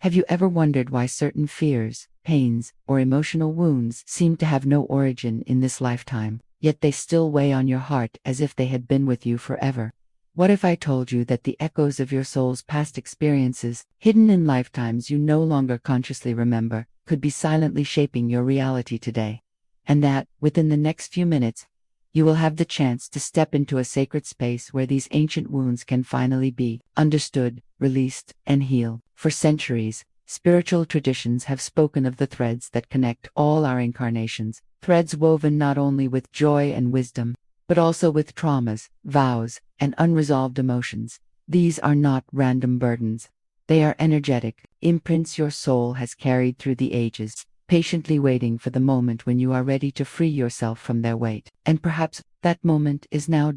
Have you ever wondered why certain fears, pains, or emotional wounds seem to have no origin in this lifetime, yet they still weigh on your heart as if they had been with you forever? What if I told you that the echoes of your soul's past experiences, hidden in lifetimes you no longer consciously remember, could be silently shaping your reality today? And that, within the next few minutes, you will have the chance to step into a sacred space where these ancient wounds can finally be understood, released, and healed. For centuries, spiritual traditions have spoken of the threads that connect all our incarnations, threads woven not only with joy and wisdom, but also with traumas, vows, and unresolved emotions. These are not random burdens. They are energetic imprints your soul has carried through the ages, patiently waiting for the moment when you are ready to free yourself from their weight. And perhaps that moment is now.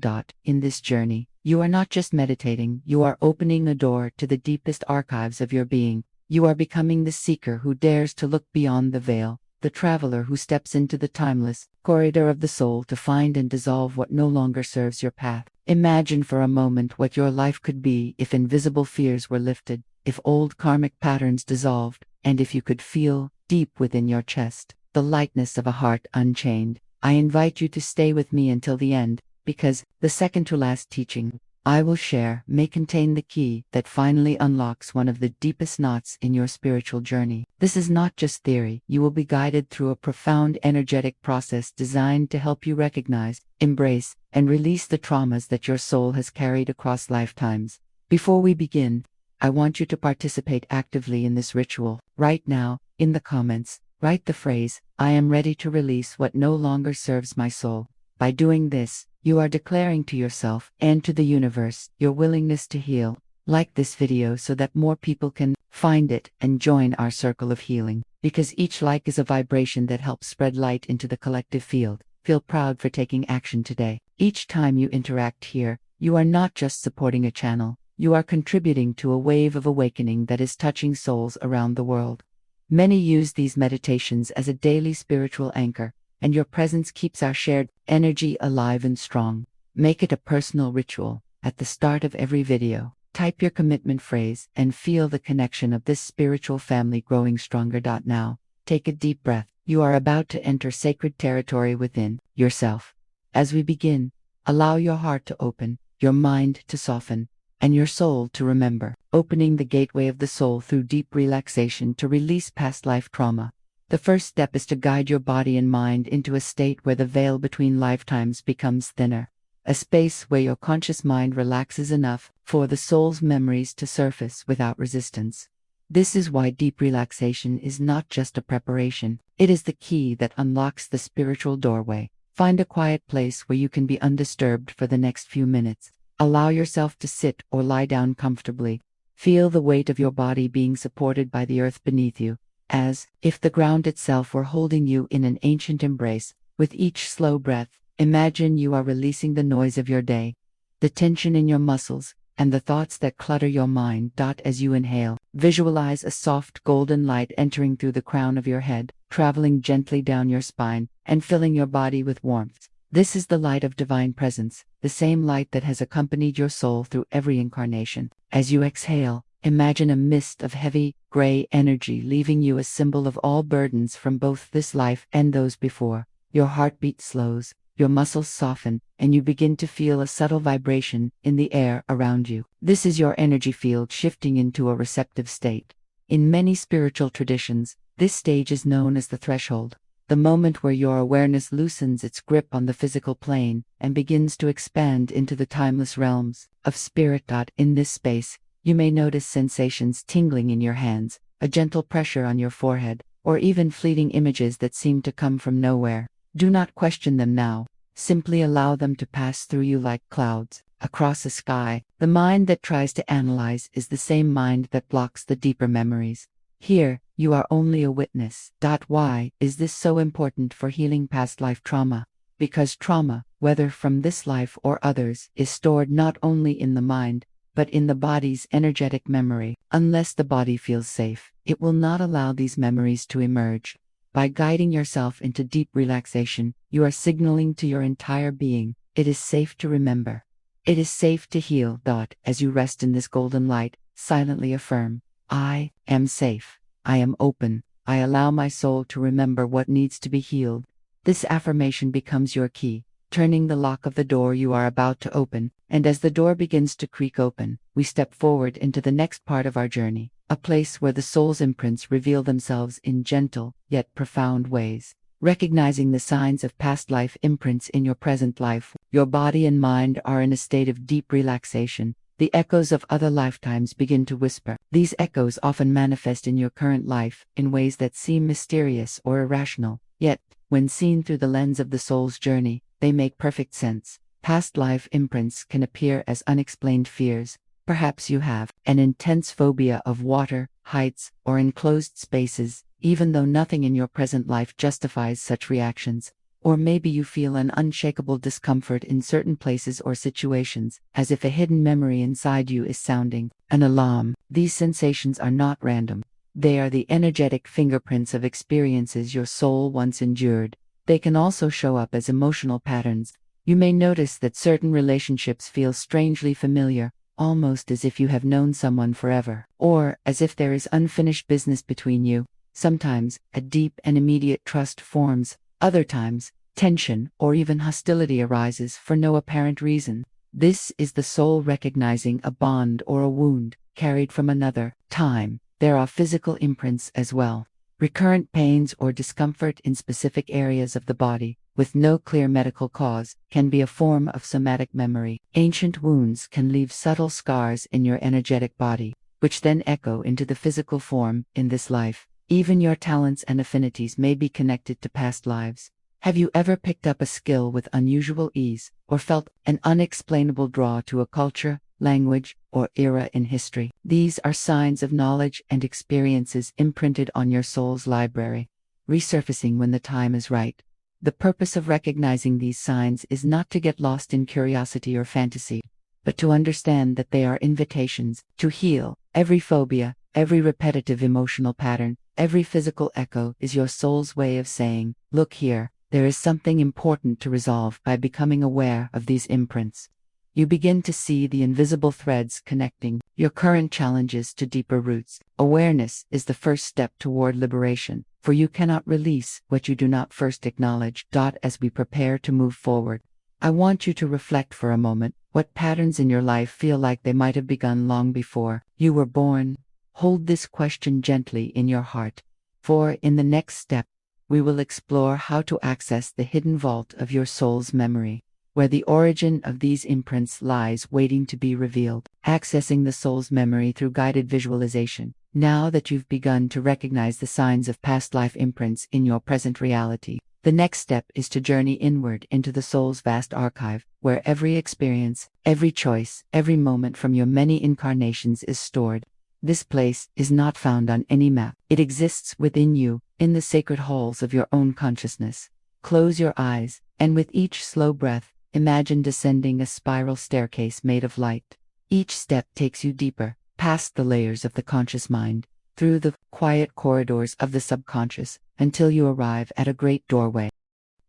In this journey, you are not just meditating, you are opening a door to the deepest archives of your being. You are becoming the seeker who dares to look beyond the veil, the traveler who steps into the timeless corridor of the soul to find and dissolve what no longer serves your path. Imagine for a moment what your life could be if invisible fears were lifted, if old karmic patterns dissolved, and if you could feel, deep within your chest, the lightness of a heart unchained. I invite you to stay with me until the end, because the second to last teaching I will share may contain the key that finally unlocks one of the deepest knots in your spiritual journey. This is not just theory. You will be guided through a profound energetic process designed to help you recognize, embrace, and release the traumas that your soul has carried across lifetimes. Before we begin, I want you to participate actively in this ritual. Right now, in the comments, write the phrase, "I am ready to release what no longer serves my soul." By doing this, you are declaring to yourself and to the universe your willingness to heal. Like this video so that more people can find it and join our circle of healing. Because each like is a vibration that helps spread light into the collective field. Feel proud for taking action today. Each time you interact here, you are not just supporting a channel, you are contributing to a wave of awakening that is touching souls around the world. Many use these meditations as a daily spiritual anchor, and your presence keeps our shared energy alive and strong. Make it a personal ritual. At the start of every video, type your commitment phrase and feel the connection of this spiritual family growing stronger. Now, take a deep breath. You are about to enter sacred territory within yourself. As we begin, allow your heart to open, your mind to soften, and your soul to remember, opening the gateway of the soul through deep relaxation to release past life trauma. The first step is to guide your body and mind into a state where the veil between lifetimes becomes thinner, a space where your conscious mind relaxes enough for the soul's memories to surface without resistance. This is why deep relaxation is not just a preparation, it is the key that unlocks the spiritual doorway. Find a quiet place where you can be undisturbed for the next few minutes. Allow yourself to sit or lie down comfortably. Feel the weight of your body being supported by the earth beneath you, as if the ground itself were holding you in an ancient embrace. With each slow breath, imagine you are releasing the noise of your day, the tension in your muscles, and the thoughts that clutter your mind. As you inhale, visualize a soft golden light entering through the crown of your head, traveling gently down your spine, and filling your body with warmth. This is the light of divine presence, the same light that has accompanied your soul through every incarnation. As you exhale, imagine a mist of heavy, gray energy leaving you, a symbol of all burdens from both this life and those before. Your heartbeat slows, your muscles soften, and you begin to feel a subtle vibration in the air around you. This is your energy field shifting into a receptive state. In many spiritual traditions, this stage is known as the threshold, the moment where your awareness loosens its grip on the physical plane and begins to expand into the timeless realms of spirit. In this space, you may notice sensations tingling in your hands, a gentle pressure on your forehead, or even fleeting images that seem to come from nowhere. Do not question them now. Simply allow them to pass through you like clouds across a sky. The mind that tries to analyze is the same mind that blocks the deeper memories. Here, you are only a witness. Why is this so important for healing past life trauma? Because trauma, whether from this life or others, is stored not only in the mind, but in the body's energetic memory. Unless the body feels safe, it will not allow these memories to emerge. By guiding yourself into deep relaxation, you are signaling to your entire being, it is safe to remember. It is safe to heal. As you rest in this golden light, silently affirm, I am safe. I am open. I allow my soul to remember what needs to be healed. This affirmation becomes your key, turning the lock of the door you are about to open, and as the door begins to creak open, we step forward into the next part of our journey, a place where the soul's imprints reveal themselves in gentle, yet profound ways. Recognizing the signs of past life imprints in your present life, your body and mind are in a state of deep relaxation. The echoes of other lifetimes begin to whisper. These echoes often manifest in your current life in ways that seem mysterious or irrational, yet, when seen through the lens of the soul's journey, they make perfect sense. Past life imprints can appear as unexplained fears. Perhaps you have an intense phobia of water, heights, or enclosed spaces, even though nothing in your present life justifies such reactions. Or maybe you feel an unshakable discomfort in certain places or situations, as if a hidden memory inside you is sounding an alarm. These sensations are not random. They are the energetic fingerprints of experiences your soul once endured. They can also show up as emotional patterns. You may notice that certain relationships feel strangely familiar, almost as if you have known someone forever, or as if there is unfinished business between you. Sometimes, a deep and immediate trust forms. Other times, tension or even hostility arises for no apparent reason. This is the soul recognizing a bond or a wound carried from another time. There are physical imprints as well. Recurrent pains or discomfort in specific areas of the body, with no clear medical cause, can be a form of somatic memory. Ancient wounds can leave subtle scars in your energetic body, which then echo into the physical form in this life. Even your talents and affinities may be connected to past lives. Have you ever picked up a skill with unusual ease, or felt an unexplainable draw to a culture, language, or era in history? These are signs of knowledge and experiences imprinted on your soul's library, resurfacing when the time is right. The purpose of recognizing these signs is not to get lost in curiosity or fantasy, but to understand that they are invitations to heal. Every phobia, every repetitive emotional pattern, every physical echo is your soul's way of saying, look here, there is something important to resolve. By becoming aware of these imprints, you begin to see the invisible threads connecting your current challenges to deeper roots. Awareness is the first step toward liberation, for you cannot release what you do not first acknowledge. As we prepare to move forward, I want you to reflect for a moment. What patterns in your life feel like they might have begun long before you were born? Hold this question gently in your heart, for in the next step, we will explore how to access the hidden vault of your soul's memory, where the origin of these imprints lies waiting to be revealed. Accessing the soul's memory through guided visualization. Now that you've begun to recognize the signs of past life imprints in your present reality, the next step is to journey inward into the soul's vast archive, where every experience, every choice, every moment from your many incarnations is stored. This place is not found on any map. It exists within you, in the sacred halls of your own consciousness. Close your eyes, and with each slow breath, imagine descending a spiral staircase made of light. Each step takes you deeper, past the layers of the conscious mind, through the quiet corridors of the subconscious, until you arrive at a great doorway.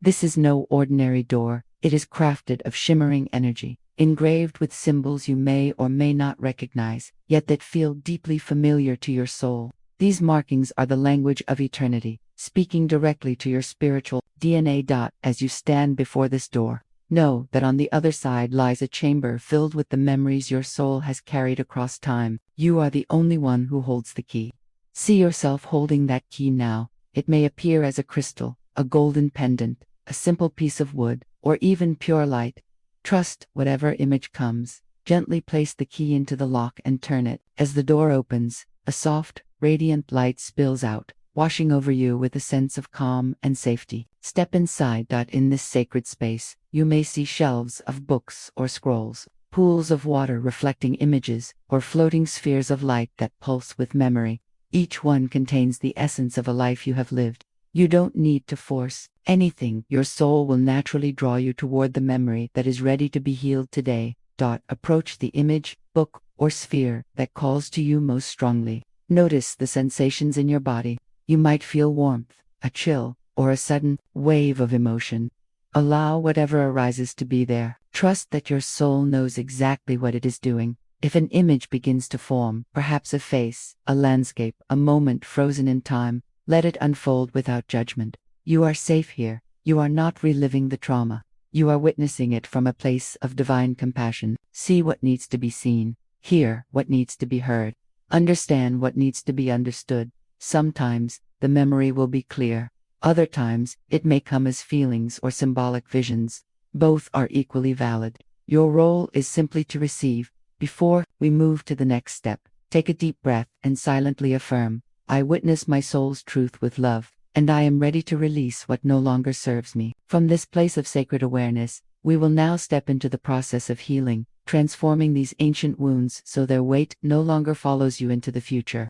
This is no ordinary door. It is crafted of shimmering energy, engraved with symbols you may or may not recognize, yet that feel deeply familiar to your soul. These markings are the language of eternity, speaking directly to your spiritual DNA. As you stand before this door, know that on the other side lies a chamber filled with the memories your soul has carried across time. You are the only one who holds the key. See yourself holding that key now. It may appear as a crystal, a golden pendant, a simple piece of wood, or even pure light. Trust whatever image comes. Gently place the key into the lock and turn it. As the door opens, a soft, radiant light spills out, washing over you with a sense of calm and safety. Step inside. In this sacred space, you may see shelves of books or scrolls, pools of water reflecting images, or floating spheres of light that pulse with memory. Each one contains the essence of a life you have lived. You don't need to force anything. Your soul will naturally draw you toward the memory that is ready to be healed today. Approach the image, book, or sphere that calls to you most strongly. Notice the sensations in your body. You might feel warmth, a chill, or a sudden wave of emotion. Allow whatever arises to be there. Trust that your soul knows exactly what it is doing. If an image begins to form, perhaps a face, a landscape, a moment frozen in time, let it unfold without judgment. You are safe here. You are not reliving the trauma. You are witnessing it from a place of divine compassion. See what needs to be seen. Hear what needs to be heard. Understand what needs to be understood. Sometimes, the memory will be clear. Other times, it may come as feelings or symbolic visions. Both are equally valid. Your role is simply to receive. Before we move to the next step, take a deep breath and silently affirm, I witness my soul's truth with love, and I am ready to release what no longer serves me. From this place of sacred awareness, we will now step into the process of healing, transforming these ancient wounds so their weight no longer follows you into the future.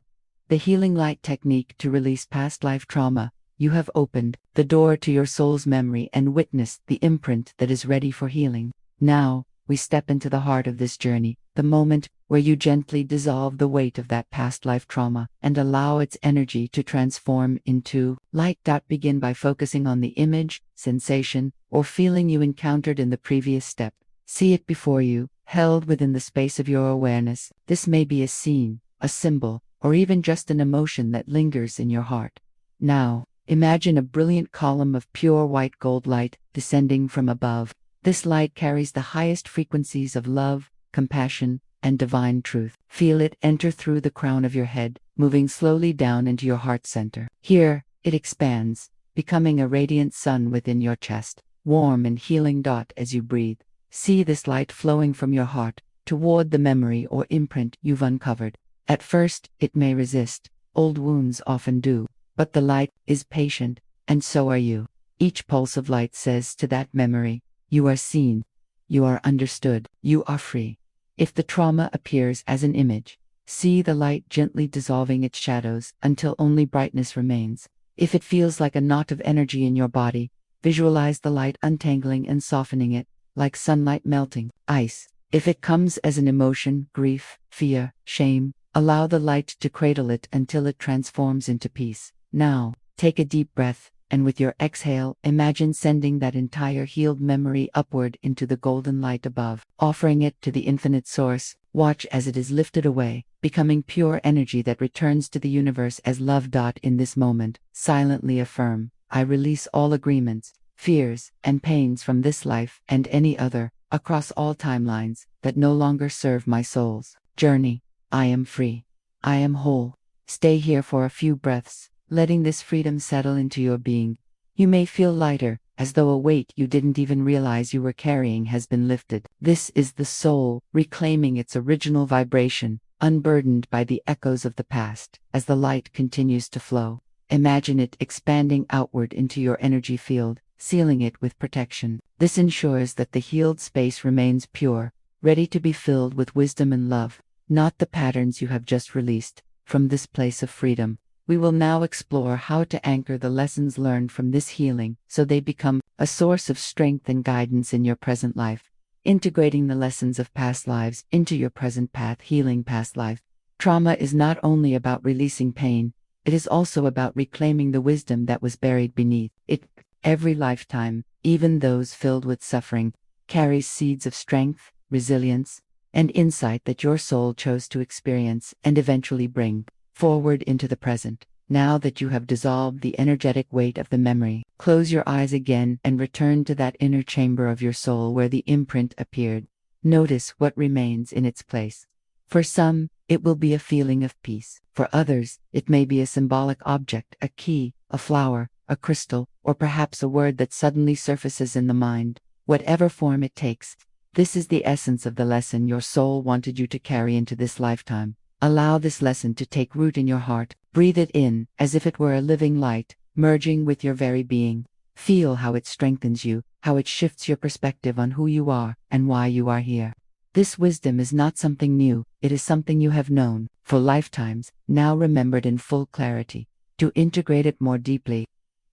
The healing light technique to release past life trauma. You have opened the door to your soul's memory and witnessed the imprint that is ready for healing. Now, we step into the heart of this journey, the moment where you gently dissolve the weight of that past life trauma and allow its energy to transform into light. Begin by focusing on the image, sensation, or feeling you encountered in the previous step. See it before you, held within the space of your awareness. This may be a scene, a symbol, or even just an emotion that lingers in your heart. Now, imagine a brilliant column of pure white gold light descending from above. This light carries the highest frequencies of love, compassion, and divine truth. Feel it enter through the crown of your head, moving slowly down into your heart center. Here, it expands, becoming a radiant sun within your chest, warm and healing. As you breathe, see this light flowing from your heart toward the memory or imprint you've uncovered. At first, it may resist. Old wounds often do. But the light is patient, and so are you. Each pulse of light says to that memory, you are seen, you are understood, you are free. If the trauma appears as an image, see the light gently dissolving its shadows until only brightness remains. If it feels like a knot of energy in your body, visualize the light untangling and softening it, like sunlight melting ice. If it comes as an emotion, grief, fear, shame, allow the light to cradle it until it transforms into peace. Now, take a deep breath, and with your exhale, imagine sending that entire healed memory upward into the golden light above, offering it to the infinite source. Watch as it is lifted away, becoming pure energy that returns to the universe as love. In this moment, silently affirm, I release all agreements, fears, and pains from this life and any other, across all timelines, that no longer serve my soul's journey. I am free. I am whole. Stay here for a few breaths, letting this freedom settle into your being. You may feel lighter, as though a weight you didn't even realize you were carrying has been lifted. This is the soul, reclaiming its original vibration, unburdened by the echoes of the past. As the light continues to flow, imagine it expanding outward into your energy field, sealing it with protection. This ensures that the healed space remains pure, ready to be filled with wisdom and love, not the patterns you have just released. From this place of freedom, we will now explore how to anchor the lessons learned from this healing so they become a source of strength and guidance in your present life. Integrating the lessons of past lives into your present path. Healing past life trauma is not only about releasing pain, it is also about reclaiming the wisdom that was buried beneath it. Every lifetime, even those filled with suffering, carries seeds of strength, resilience, and insight that your soul chose to experience and eventually bring forward into the present. Now that you have dissolved the energetic weight of the memory, close your eyes again and return to that inner chamber of your soul where the imprint appeared. Notice what remains in its place. For some, it will be a feeling of peace. For others, it may be a symbolic object, a key, a flower, a crystal, or perhaps a word that suddenly surfaces in the mind. Whatever form it takes, this is the essence of the lesson your soul wanted you to carry into this lifetime. Allow this lesson to take root in your heart. Breathe it in, as if it were a living light, merging with your very being. Feel how it strengthens you, how it shifts your perspective on who you are and why you are here. This wisdom is not something new, it is something you have known for lifetimes, now remembered in full clarity. To integrate it more deeply,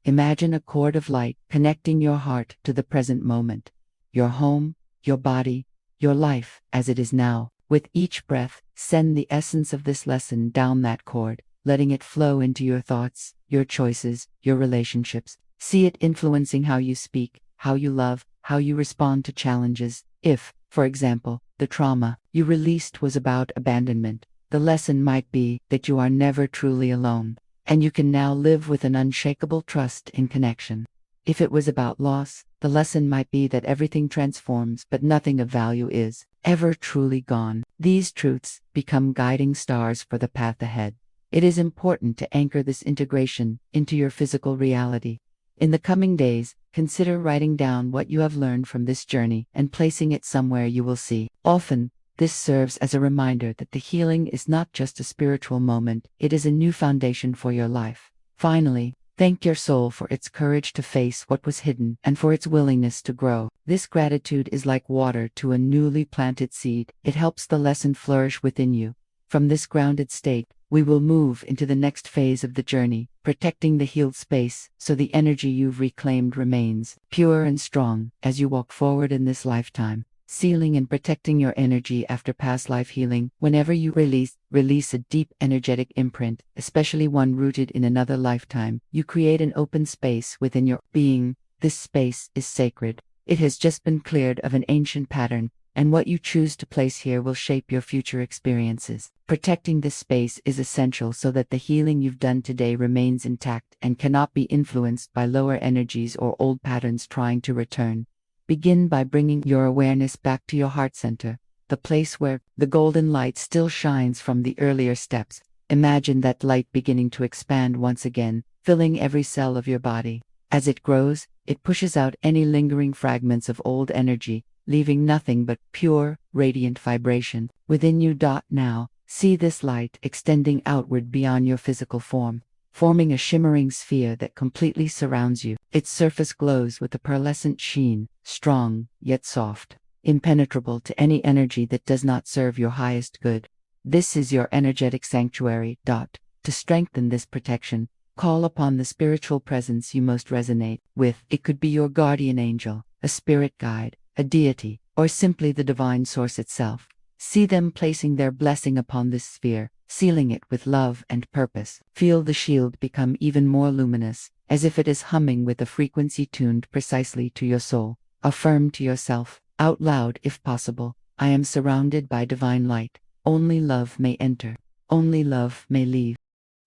imagine a cord of light connecting your heart to the present moment. Your home, your body, your life as it is now. With each breath, send the essence of this lesson down that cord, letting it flow into your thoughts, your choices, your relationships. See it influencing how you speak, how you love, how you respond to challenges. If, for example, the trauma you released was about abandonment, the lesson might be that you are never truly alone, and you can now live with an unshakable trust in connection. If it was about loss, the lesson might be that everything transforms, but nothing of value is ever truly gone. These truths become guiding stars for the path ahead. It is important to anchor this integration into your physical reality. In the coming days, consider writing down what you have learned from this journey and placing it somewhere you will see. Often, this serves as a reminder that the healing is not just a spiritual moment, it is a new foundation for your life. Finally, thank your soul for its courage to face what was hidden and for its willingness to grow. This gratitude is like water to a newly planted seed. It helps the lesson flourish within you. From this grounded state, we will move into the next phase of the journey, protecting the healed space so the energy you've reclaimed remains pure and strong as you walk forward in this lifetime. Sealing and protecting your energy after past life healing. Whenever you release a deep energetic imprint, especially one rooted in another lifetime, you create an open space within your being. This space is sacred. It has just been cleared of an ancient pattern, and what you choose to place here will shape your future experiences. Protecting this space is essential so that the healing you've done today remains intact and cannot be influenced by lower energies or old patterns trying to return. Begin by bringing your awareness back to your heart center, the place where the golden light still shines from the earlier steps. Imagine that light beginning to expand once again, filling every cell of your body. As it grows, it pushes out any lingering fragments of old energy, leaving nothing but pure, radiant vibration within you. Now, see this light extending outward beyond your physical form, forming a shimmering sphere that completely surrounds you. Its surface glows with a pearlescent sheen, strong, yet soft, impenetrable to any energy that does not serve your highest good. This is your energetic sanctuary. To strengthen this protection, call upon the spiritual presence you most resonate with. It could be your guardian angel, a spirit guide, a deity, or simply the divine source itself. See them placing their blessing upon this sphere, sealing it with love and purpose. Feel the shield become even more luminous, as if it is humming with a frequency tuned precisely to your soul. Affirm to yourself, out loud if possible, I am surrounded by divine light. Only love may enter. Only love may leave.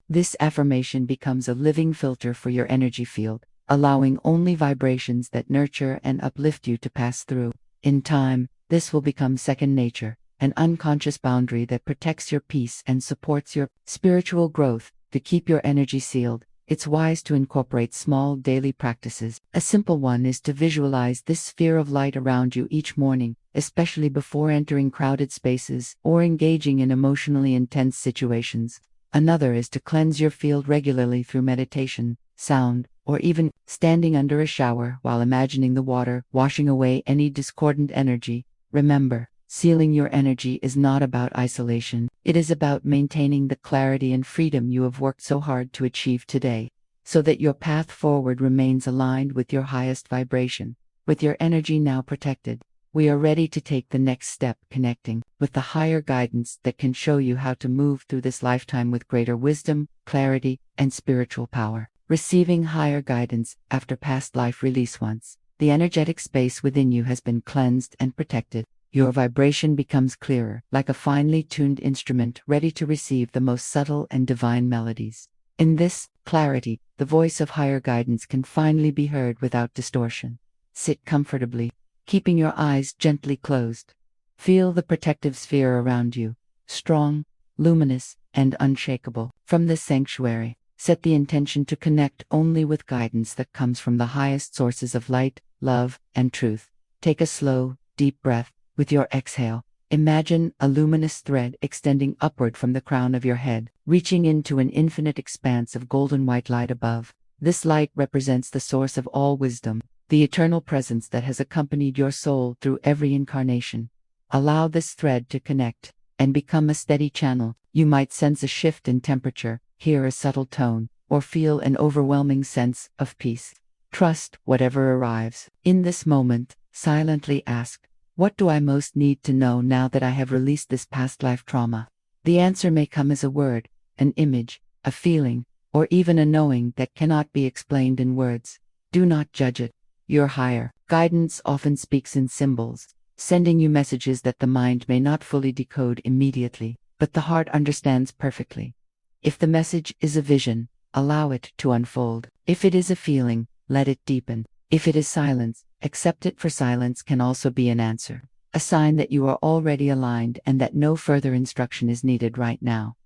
This affirmation becomes a living filter for your energy field, allowing only vibrations that nurture and uplift you to pass through. In time, this will become second nature, an unconscious boundary that protects your peace and supports your spiritual growth. To keep your energy sealed, it's wise to incorporate small daily practices. A simple one is to visualize this sphere of light around you each morning, especially before entering crowded spaces or engaging in emotionally intense situations. Another is to cleanse your field regularly through meditation, sound, or even standing under a shower while imagining the water washing away any discordant energy. Remember, sealing your energy is not about isolation. It is about maintaining the clarity and freedom you have worked so hard to achieve today, so that your path forward remains aligned with your highest vibration. With your energy now protected, we are ready to take the next step, connecting with the higher guidance that can show you how to move through this lifetime with greater wisdom, clarity, and spiritual power. Receiving higher guidance after past life release. Once the energetic space within you has been cleansed and protected, your vibration becomes clearer, like a finely tuned instrument ready to receive the most subtle and divine melodies. In this clarity, the voice of higher guidance can finally be heard without distortion. Sit comfortably, keeping your eyes gently closed. Feel the protective sphere around you, strong, luminous, and unshakable. From this sanctuary, set the intention to connect only with guidance that comes from the highest sources of light, love, and truth. Take a slow, deep breath. With your exhale, imagine a luminous thread extending upward from the crown of your head, reaching into an infinite expanse of golden white light above. This light represents the source of all wisdom, the eternal presence that has accompanied your soul through every incarnation. Allow this thread to connect and become a steady channel. You might sense a shift in temperature, hear a subtle tone, or feel an overwhelming sense of peace. Trust whatever arrives. In this moment, silently ask, what do I most need to know now that I have released this past life trauma? The answer may come as a word, an image, a feeling, or even a knowing that cannot be explained in words. Do not judge it. Your higher guidance often speaks in symbols, sending you messages that the mind may not fully decode immediately, but the heart understands perfectly. If the message is a vision, allow it to unfold. If it is a feeling, let it deepen. If it is silence, accept it, for silence can also be an answer, a sign that you are already aligned and that no further instruction is needed right now.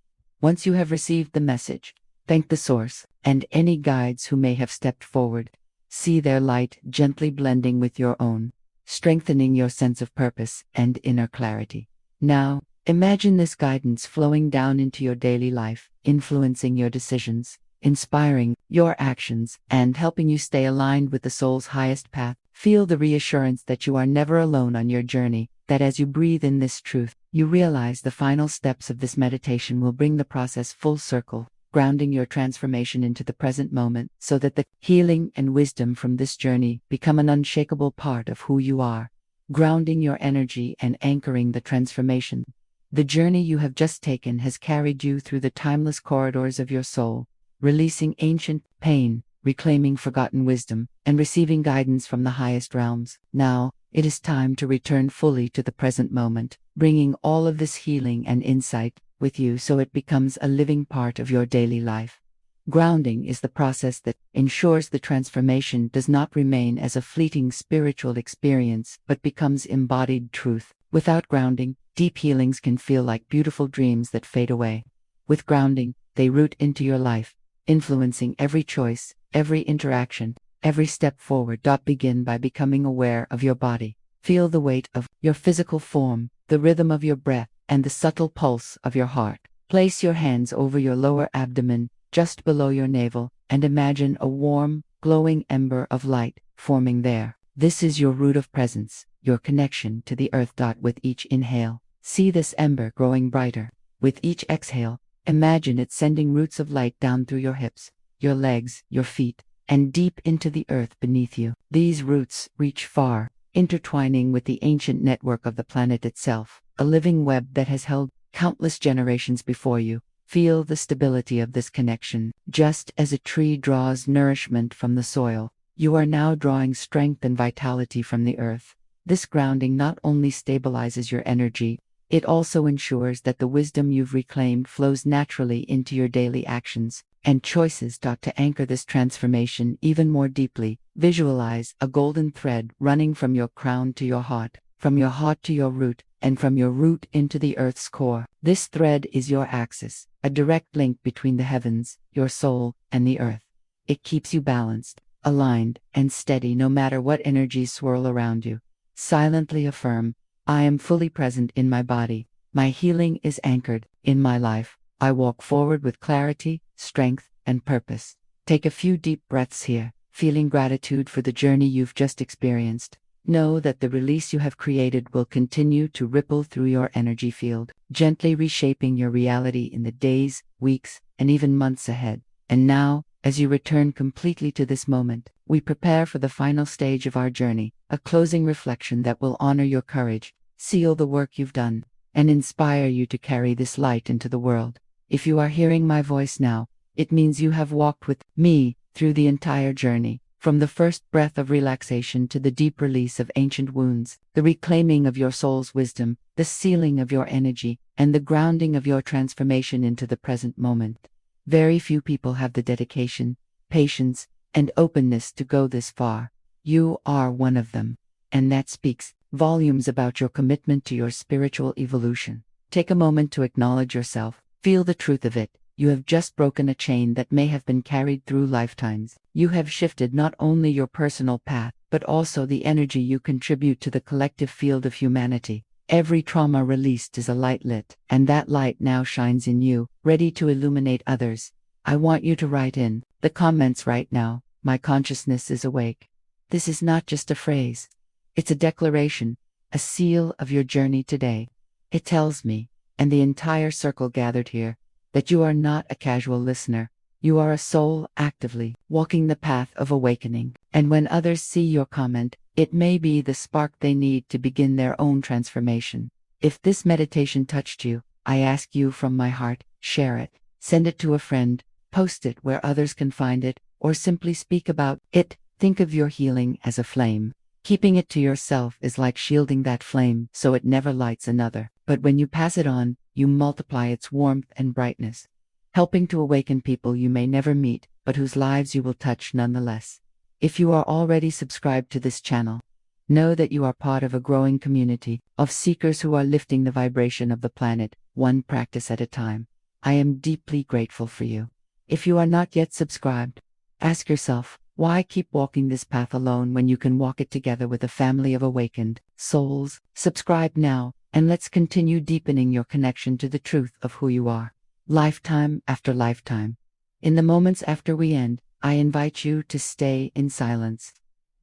Once you have received the message, thank the source and any guides who may have stepped forward. See their light gently blending with your own, strengthening your sense of purpose and inner clarity. Now, imagine this guidance flowing down into your daily life, influencing your decisions, inspiring your actions, and helping you stay aligned with the soul's highest path. Feel the reassurance that you are never alone on your journey, that as you breathe in this truth, you realize the final steps of this meditation will bring the process full circle, grounding your transformation into the present moment so that the healing and wisdom from this journey become an unshakable part of who you are, grounding your energy and anchoring the transformation. The journey you have just taken has carried you through the timeless corridors of your soul, releasing ancient pain, reclaiming forgotten wisdom, and receiving guidance from the highest realms. Now, it is time to return fully to the present moment, bringing all of this healing and insight with you so it becomes a living part of your daily life. Grounding is the process that ensures the transformation does not remain as a fleeting spiritual experience but becomes embodied truth. Without grounding, deep healings can feel like beautiful dreams that fade away. With grounding, they root into your life, influencing every choice, every interaction, every step forward. Begin by becoming aware of your body. Feel the weight of your physical form, the rhythm of your breath, and the subtle pulse of your heart. Place your hands over your lower abdomen, just below your navel, and imagine a warm, glowing ember of light forming there. This is your root of presence, your connection to the earth. With each inhale, see this ember growing brighter. With each exhale, imagine it sending roots of light down through your hips, your legs, your feet, and deep into the earth beneath you. These roots reach far, intertwining with the ancient network of the planet itself, a living web that has held countless generations before you. Feel the stability of this connection. Just as a tree draws nourishment from the soil, you are now drawing strength and vitality from the earth. This grounding not only stabilizes your energy, it also ensures that the wisdom you've reclaimed flows naturally into your daily actions and choices. To anchor this transformation even more deeply, visualize a golden thread running from your crown to your heart, from your heart to your root, and from your root into the earth's core. This thread is your axis, a direct link between the heavens, your soul, and the earth. It keeps you balanced, aligned, and steady no matter what energies swirl around you. Silently affirm, I am fully present in my body. My healing is anchored in my life. I walk forward with clarity, strength, and purpose. Take a few deep breaths here, feeling gratitude for the journey you've just experienced. Know that the release you have created will continue to ripple through your energy field, gently reshaping your reality in the days, weeks, and even months ahead. And now, as you return completely to this moment, we prepare for the final stage of our journey, a closing reflection that will honor your courage, seal the work you've done, and inspire you to carry this light into the world. If you are hearing my voice now, it means you have walked with me through the entire journey. From the first breath of relaxation to the deep release of ancient wounds, the reclaiming of your soul's wisdom, the sealing of your energy, and the grounding of your transformation into the present moment. Very few people have the dedication, patience, and openness to go this far. You are one of them, and that speaks volumes about your commitment to your spiritual evolution. Take a moment to acknowledge yourself. Feel the truth of it. You have just broken a chain that may have been carried through lifetimes. You have shifted not only your personal path, but also the energy you contribute to the collective field of humanity. Every trauma released is a light lit, and that light now shines in you, ready to illuminate others. I want you to write in the comments right now, my consciousness is awake. This is not just a phrase. It's a declaration, a seal of your journey today. It tells me, and the entire circle gathered here, that you are not a casual listener. You are a soul actively walking the path of awakening. And when others see your comment, it may be the spark they need to begin their own transformation. If this meditation touched you, I ask you from my heart, share it, send it to a friend, post it where others can find it, or simply speak about it. Think of your healing as a flame. Keeping it to yourself is like shielding that flame so it never lights another. But when you pass it on, you multiply its warmth and brightness, helping to awaken people you may never meet, but whose lives you will touch nonetheless. If you are already subscribed to this channel, know that you are part of a growing community of seekers who are lifting the vibration of the planet, one practice at a time. I am deeply grateful for you. If you are not yet subscribed, ask yourself, why keep walking this path alone when you can walk it together with a family of awakened souls? Subscribe now, and let's continue deepening your connection to the truth of who you are. Lifetime after lifetime. In the moments after we end, I invite you to stay in silence.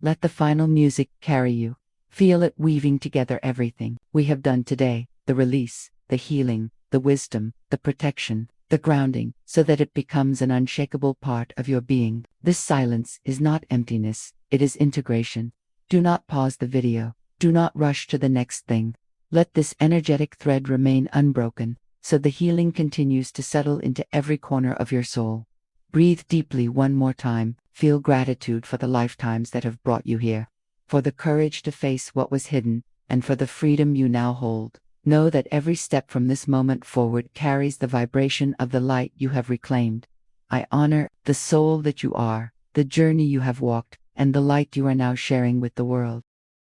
Let the final music carry you. Feel it weaving together everything we have done today, the release, the healing, the wisdom, the protection, the grounding, so that it becomes an unshakable part of your being. This silence is not emptiness, it is integration. Do not pause the video. Do not rush to the next thing. Let this energetic thread remain unbroken, so the healing continues to settle into every corner of your soul. Breathe deeply one more time. Feel gratitude for the lifetimes that have brought you here, for the courage to face what was hidden, and for the freedom you now hold. Know that every step from this moment forward carries the vibration of the light you have reclaimed. I honor the soul that you are, the journey you have walked, and the light you are now sharing with the world.